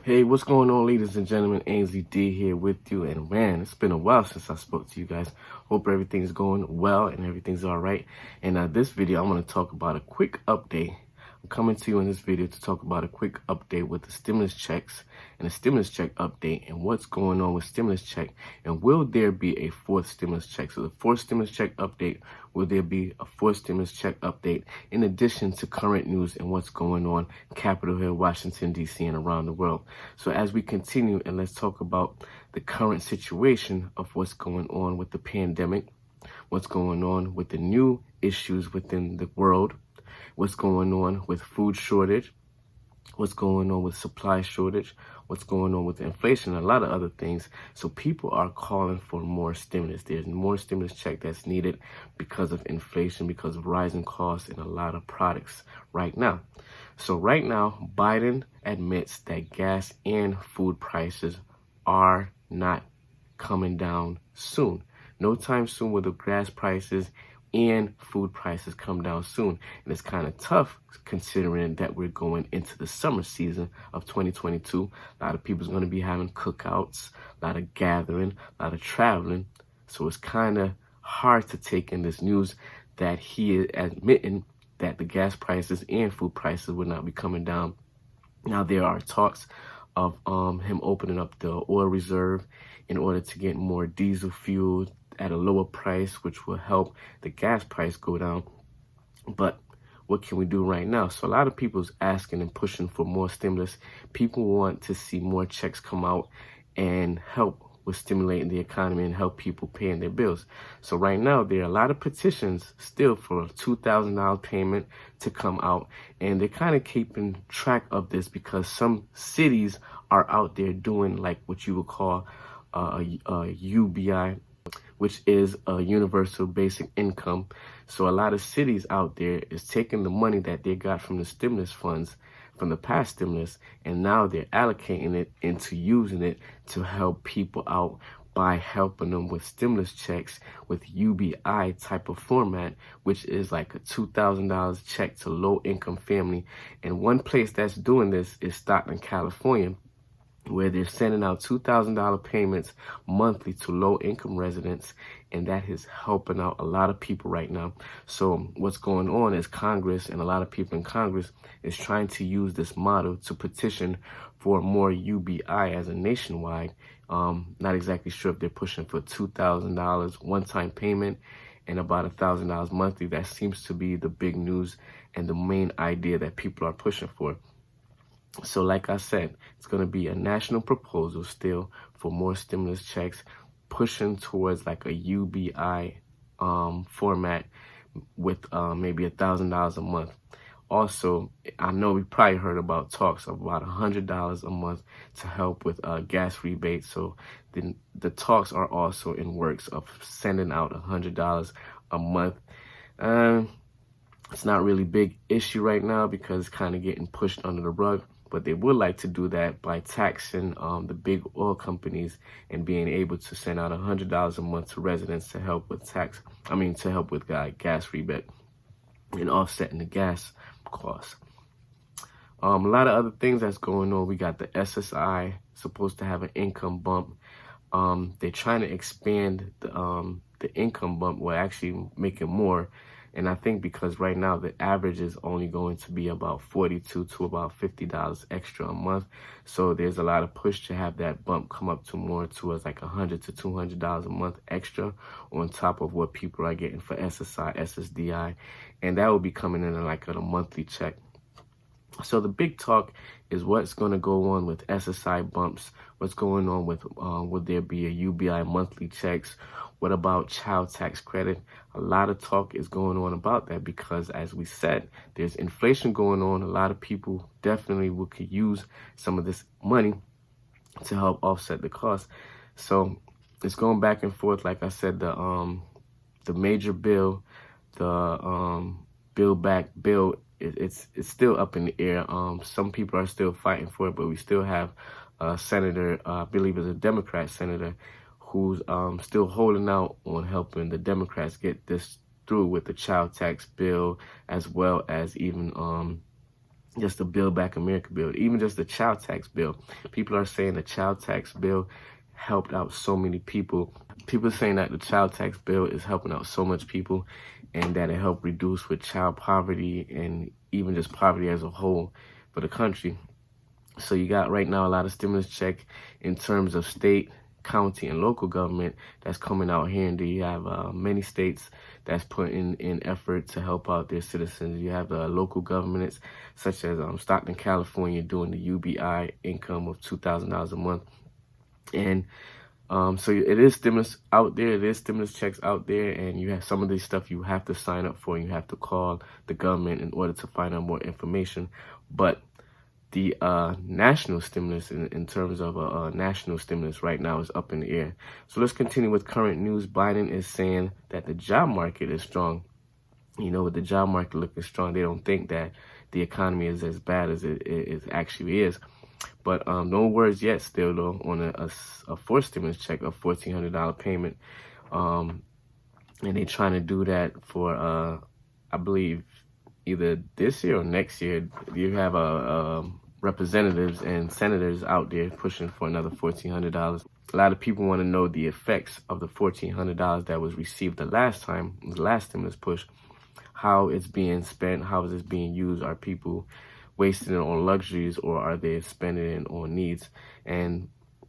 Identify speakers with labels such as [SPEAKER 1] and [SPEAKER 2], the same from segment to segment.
[SPEAKER 1] Hey, what's going on, ladies and gentlemen? ANZD here with you. And man, it's been a while since I spoke to you guys. Hope everything's going well and everything's all right. And this video, I'm going to talk about a quick update. I'm coming to you in this video to talk about a quick update with the stimulus checks and the stimulus check update and what's going on with stimulus check. And will there be a fourth stimulus check? So the fourth stimulus check update, will there be a fourth stimulus check update in addition to current news and what's going on Capitol Hill, Washington, D.C. and around the world? So as we continue, and let's talk about the current situation of what's going on with the pandemic, what's going on with the new issues within the world, what's going on with food shortage, what's going on with supply shortage, what's going on with inflation, and a lot of other things. So people are calling for more stimulus. There's more stimulus check that's needed because of inflation, because of rising costs in a lot of products right now. So right now, Biden admits that gas and food prices are not coming down soon. No time soon will the gas prices and food prices come down soon. And it's kind of tough considering that we're going into the summer season of 2022. A lot of people's going to be having cookouts, a lot of gathering, a lot of traveling. So it's kind of hard to take in this news that he is admitting that the gas prices and food prices will not be coming down. Now, there are talks of him opening up the oil reserve in order to get more diesel fuel at a lower price, which will help the gas price go down. But what can we do right now? So a lot of people's asking and pushing for more stimulus. People want to see more checks come out and help with stimulating the economy and help people paying their bills. So right now, there are a lot of petitions still for a $2,000 payment to come out. And they're kind of keeping track of this because some cities are out there doing like what you would call a UBI, which is a universal basic income. So a lot of cities out there is taking the money that they got from the stimulus funds, from the past stimulus, and now they're allocating it into using it to help people out by helping them with stimulus checks with UBI type of format, which is like a $2,000 check to low income family. And one place that's doing this is Stockton, California, where they're sending out $2,000 payments monthly to low-income residents, and that is helping out a lot of people right now. So what's going on is Congress and a lot of people in Congress is trying to use this model to petition for more UBI as a nationwide. Not exactly sure if they're pushing for $2,000 one-time payment and about $1,000 monthly. That seems to be the big news and the main idea that people are pushing for. So like I said, it's going to be a national proposal still for more stimulus checks, pushing towards like a UBI format with maybe $1,000 a month. Also, I know we probably heard about talks of about $100 a month to help with gas rebates. So the talks are also in works of sending out $100 a month. It's not really a big issue right now because it's kind of getting pushed under the rug. But they would like to do that by taxing the big oil companies and being able to send out $100 a month to residents to help with to help with gas rebate and offsetting the gas costs. A lot of other things that's going on. We got the SSI supposed to have an income bump. They're trying to expand the income bump, will actually make it more. And I think because right now the average is only going to be about $42 to about $50 extra a month. So there's a lot of push to have that bump come up to more towards like $100 to $200 a month extra on top of what people are getting for SSI, SSDI. And that will be coming in like on a monthly check. So the big talk is what's going to go on with SSI bumps, what's going on with, would there be a UBI monthly checks? What about child tax credit? A lot of talk is going on about that because, as we said, there's inflation going on. A lot of people definitely could use some of this money to help offset the cost. So it's going back and forth. Like I said, the major bill, the build back bill, it's still up in the air. Some people are still fighting for it, but we still have a senator, I believe it's a Democrat senator, who's still holding out on helping the Democrats get this through with the child tax bill, as well as even just the Build Back America bill, even just the child tax bill. People are saying the child tax bill helped out so many people. People are saying that the child tax bill is helping out so much people, and that it helped reduce with child poverty and even just poverty as a whole for the country. So you got right now a lot of stimulus check in terms of state, county, and local government that's coming out here. And you have many states that's putting in effort to help out their citizens. You have local governments such as Stockton, California, doing the UBI income of $2,000 a month. And so it is stimulus out there. It is stimulus checks out there, and you have some of this stuff you have to sign up for. And you have to call the government in order to find out more information. But the national stimulus, in terms of a national stimulus right now, is up in the air. So let's continue with current news. Biden is saying that the job market is strong. You know, with the job market looking strong, they don't think that the economy is as bad as it actually is. But no words yet still, though, on a fourth stimulus check, a $1,400 payment. And they're trying to do that for, I believe, either this year or next year. You have representatives and senators out there pushing for another $1,400. A lot of people want to know the effects of the $1,400 that was received the last time, the last stimulus push, how it's being spent, how is it being used. Are people wasting it on luxuries, or are they spending it on needs? And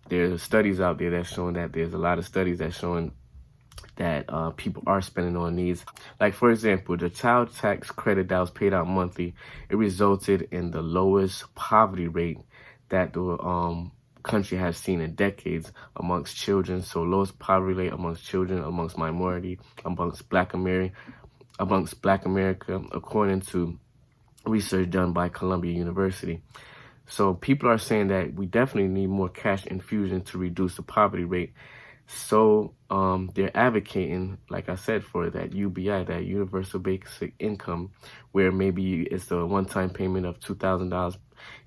[SPEAKER 1] there's studies out there that's showing that there's a lot of studies that's showing that people are spending on needs. Like, for example, the child tax credit that was paid out monthly, it resulted in the lowest poverty rate that the country has seen in decades amongst children. So lowest poverty rate amongst children, amongst minority, amongst Black America, according to research done by Columbia University. So people are saying that we definitely need more cash infusion to reduce the poverty rate. So they're advocating, like I said, for that UBI, that universal basic income, where maybe it's a one-time payment of $2,000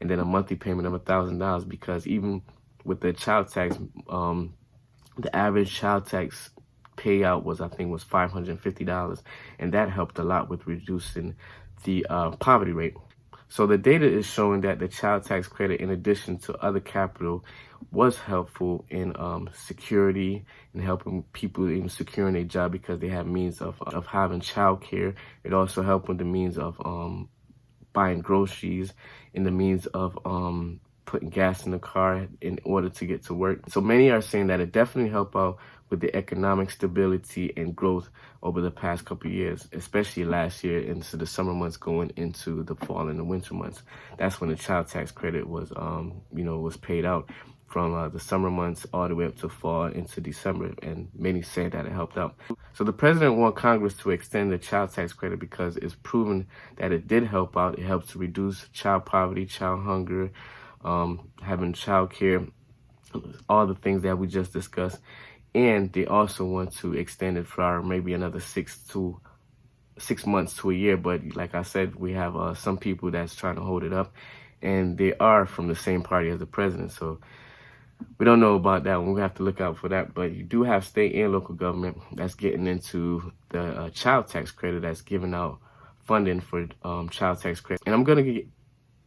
[SPEAKER 1] and then a monthly payment of $1,000, because even with the child tax, the average child tax payout was $550, and that helped a lot with reducing the poverty rate. So the data is showing that the child tax credit, in addition to other capital, was helpful in security and helping people even securing a job because they have means of having child care. It also helped with the means of buying groceries and the means of putting gas in the car in order to get to work. So many are saying that it definitely helped out with the economic stability and growth over the past couple of years, especially last year into the summer months going into the fall and the winter months. That's when the child tax credit was, was paid out from the summer months all the way up to fall into December, and many say that it helped out. So the president wants Congress to extend the child tax credit because it's proven that it did help out. It helps to reduce child poverty, child hunger, having child care, all the things that we just discussed. And they also want to extend it for maybe another 6 months to a year. But like I said, we have some people that's trying to hold it up, and they are from the same party as the president. So we don't know about that one. We have to look out for that. But you do have state and local government that's getting into the child tax credit, that's giving out funding for child tax credit. And I'm going to get,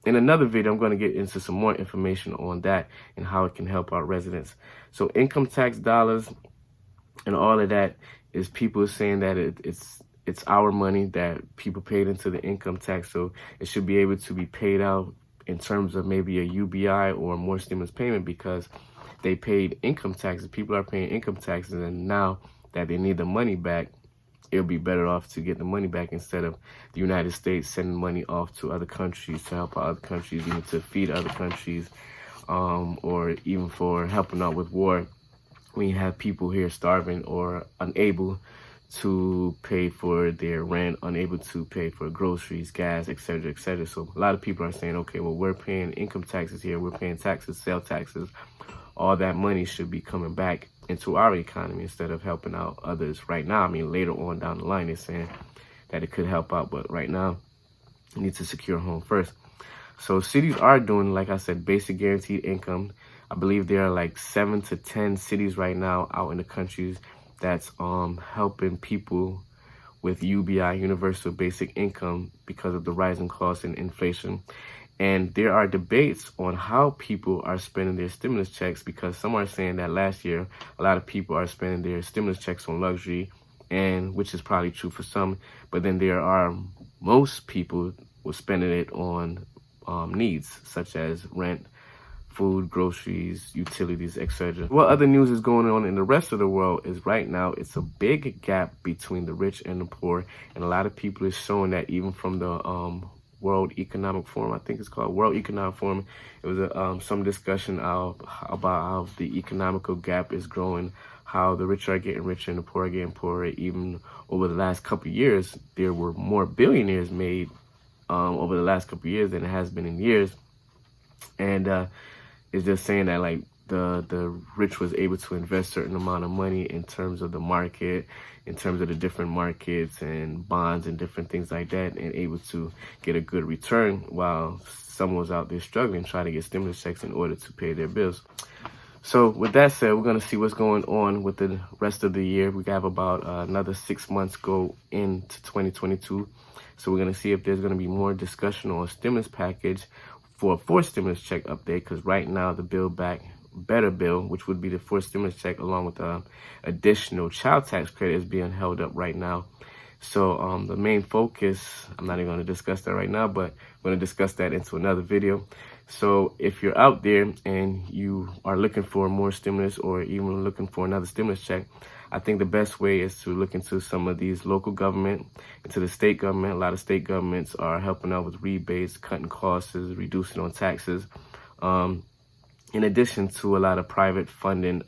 [SPEAKER 1] in another video, I'm going to get into some more information on that and how it can help our residents. So income tax dollars and all of that is people saying that it's our money that people paid into the income tax. So it should be able to be paid out in terms of maybe a UBI or more stimulus payment, because they paid income taxes. People are paying income taxes, and now that they need the money back, it'll be better off to get the money back instead of the United States sending money off to other countries to help out other countries, even to feed other countries, or even for helping out with war. When you have people here starving or unable to pay for their rent, unable to pay for groceries, gas, etc., etc. So a lot of people are saying, okay, well, we're paying income taxes here, we're paying taxes, sales taxes. All that money should be coming back into our economy instead of helping out others right now. I mean, later on down the line, they're saying that it could help out, but right now, you need to secure a home first. So cities are doing, like I said, basic guaranteed income. I believe there are like 7 to 10 cities right now out in the countries that's helping people with UBI, universal basic income, because of the rising costs and inflation. And there are debates on how people are spending their stimulus checks, because some are saying that last year, a lot of people are spending their stimulus checks on luxury, and which is probably true for some. But then there are most people were spending it on needs such as rent, food, groceries, utilities, etc. What other news is going on in the rest of the world is right now it's a big gap between the rich and the poor, and a lot of people is showing that even from the World Economic Forum, I think it's called World Economic Forum. It was some discussion about how the economical gap is growing, how the rich are getting richer and the poor are getting poorer. Even over the last couple of years, there were more billionaires made over the last couple of years than it has been in years. And it's just saying that like the rich was able to invest certain amount of money in terms of the market, in terms of the different markets and bonds and different things like that, and able to get a good return, while someone was out there struggling trying to get stimulus checks in order to pay their bills. So with that said, we're going to see what's going on with the rest of the year. We have about another 6 months go into 2022. So we're going to see if there's going to be more discussion on a stimulus package for a fourth stimulus check update, because right now the Build Back Better bill, which would be the fourth stimulus check, along with the additional child tax credit, is being held up right now. So the main focus, I'm not even going to discuss that right now, but I'm going to discuss that into another video. So if you're out there and you are looking for more stimulus, or even looking for another stimulus check, I think the best way is to look into some of these local government, into the state government. A lot of state governments are helping out with rebates, cutting costs, reducing on taxes. In addition to a lot of private funding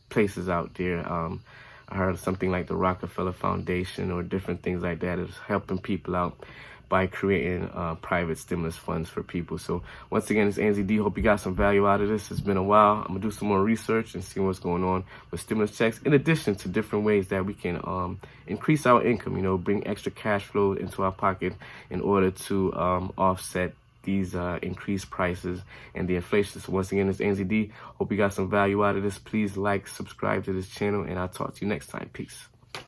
[SPEAKER 1] places out there. I heard something like the Rockefeller Foundation or different things like that is helping people out by creating private stimulus funds for people. So once again, it's ANZD. Hope you got some value out of this. It's been a while. I'm gonna do some more research and see what's going on with stimulus checks, in addition to different ways that we can increase our income, you know, bring extra cash flow into our pocket in order to offset these increased prices and the inflation. So once again, it's ANZD. Hope you got some value out of this. Please like, subscribe to this channel, and I'll talk to you next time. Peace.